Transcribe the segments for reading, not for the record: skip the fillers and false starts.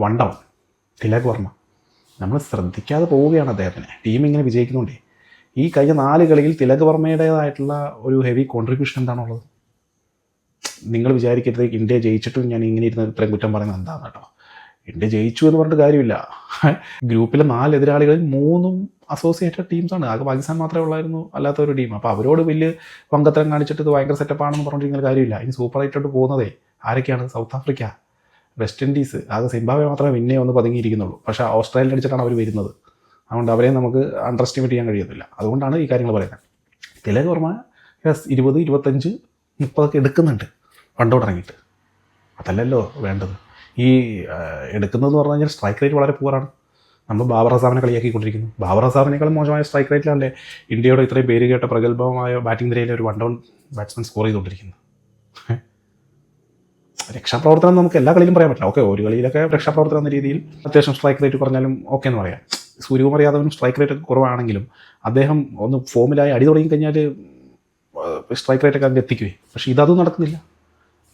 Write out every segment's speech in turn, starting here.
1 down Tilak Varma. നമ്മൾ ശ്രദ്ധിക്കാതെ പോവുകയാണ് അദ്ദേഹത്തിന്. ടീം ഇങ്ങനെ വിജയിക്കുന്നുണ്ടേ. ഈ കഴിഞ്ഞ 4 കളിയിൽ തിലക് വർമ്മയുടേതായിട്ടുള്ള ഒരു ഹെവി കോൺട്രിബ്യൂഷൻ എന്താണുള്ളത്? നിങ്ങൾ വിചാരിക്കരുത് ഇന്ത്യ ജയിച്ചിട്ടും ഞാൻ ഇങ്ങനെ ഇരുന്ന് ഇത്രയും കുറ്റം പറയുന്നത് എന്താണെന്ന് കേട്ടോ. ഇന്ത്യ ജയിച്ചു എന്ന് പറഞ്ഞിട്ട് കാര്യമില്ല. ഗ്രൂപ്പിലെ 4 എതിരാളികളിൽ 3 അസോസിയേറ്റഡ് ടീംസാണ്. ആകെ പാകിസ്ഥാൻ മാത്രമേ ഉള്ളായിരുന്നു അല്ലാത്ത ഒരു ടീം. അപ്പോൾ അവരോട് വലിയ വങ്കത്തരം കാണിച്ചിട്ട് ഇത് ഭയങ്കര സെറ്റപ്പാണെന്ന് പറഞ്ഞിരിക്കുന്ന കാര്യമില്ല. ഇനി സൂപ്പർ 8 പോകുന്നതേ ആരൊക്കെയാണ്? സൗത്ത് ആഫ്രിക്ക, വെസ്റ്റ് ഇൻഡീസ്, ആകെ സിംബാബ്വെ മാത്രമേ പിന്നെ ഒന്ന് പതുങ്ങിയിരിക്കുന്നുള്ളൂ. പക്ഷേ ഓസ്ട്രേലിയ അടിച്ചിട്ടാണ് അവർ വരുന്നത്. അതുകൊണ്ട് അവരെ നമുക്ക് അണ്ടർ എസ്റ്റിമേറ്റ് ചെയ്യാൻ കഴിയത്തില്ല. അതുകൊണ്ടാണ് ഈ കാര്യങ്ങൾ പറയുന്നത്. തിലക് വർമ്മ 20, 25, 30 എടുക്കുന്നുണ്ട് പണ്ടോട് ഇറങ്ങിയിട്ട്. അതല്ലല്ലോ വേണ്ടത്. ഈ എടുക്കുന്നതെന്ന് പറഞ്ഞു കഴിഞ്ഞാൽ സ്ട്രൈക്ക് റേറ്റ് വളരെ പൂറാണ്. നമ്മൾ ബാബർ അസാമിനെ കളിയാക്കിക്കൊണ്ടിരിക്കുന്നു. ബാബർ അസാമിനേക്കാളും മോശമായ സ്ട്രൈക്ക് റേറ്റിലല്ലേ ഇന്ത്യയുടെ ഇത്രയും പേര് കേട്ട പ്രഗത്ഭമായ ബാറ്റിംഗ് നിരയിലെ ഒരു 1 ഡൗൺ ബാറ്റ്സ്മാൻ സ്കോർ ചെയ്തുകൊണ്ടിരിക്കുന്നത്. രക്ഷാപ്രവർത്തനം നമുക്ക് എല്ലാ കളിയിലും പറയാൻ പറ്റില്ല. ഓക്കെ, ഒരു കളിയിലൊക്കെ രക്ഷാപ്രവർത്തനം എന്ന രീതിയിൽ അത്യാവശ്യം സ്ട്രൈക്ക് റേറ്റ് കുറഞ്ഞാലും ഓക്കെ എന്ന് പറയാം. സൂര്യകുമാർ യാദവിനും സ്ട്രൈക്ക് റേറ്റ് കുറവാണെങ്കിലും അദ്ദേഹം ഒന്ന് ഫോമിലായി അടി തുടങ്ങി കഴിഞ്ഞാൽ സ്ട്രൈക്ക് റേറ്റൊക്കെ അതിൻ്റെ എത്തിക്കുവേ. പക്ഷേ ഇതൊന്നും നടക്കുന്നില്ല.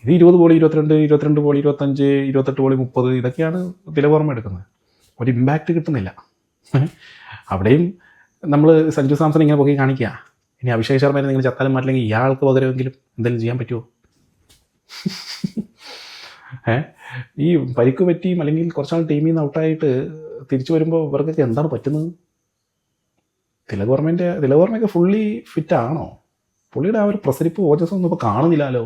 ഇത് 20 ബോൾ 22, 22 ബോൾ 25, 28 ബോൾ 30 ഇതൊക്കെയാണ് തിലക് വർമ്മ എടുക്കുന്നത്. ഒരു ഇമ്പാക്റ്റ് കിട്ടുന്നില്ല. അവിടെയും നമ്മൾ സഞ്ജു സാംസൺ ഇങ്ങനെ പോയി കാണിക്കുക. ഇനി അഭിഷേക് ശർമ്മയെ നിങ്ങൾ ചത്താലും മാറ്റില്ലെങ്കിൽ ഇയാൾക്ക് പകരമെങ്കിലും എന്തെങ്കിലും ചെയ്യാൻ പറ്റുമോ? ഈ പരിക്ക് പറ്റിയും അല്ലെങ്കിൽ കുറച്ചാൾ ടീമിൽ നിന്ന് ഔട്ടായിട്ട് തിരിച്ചു വരുമ്പോൾ ഇവർക്കൊക്കെ എന്താണ് പറ്റുന്നത്? തിലക് വർമ്മയൊക്കെ ഫുള്ളി ഫിറ്റാണോ? പുള്ളിയുടെ ആ ഒരു പ്രസരിപ്പ് ഓജസ്സൊന്നും ഇപ്പോൾ കാണുന്നില്ലല്ലോ.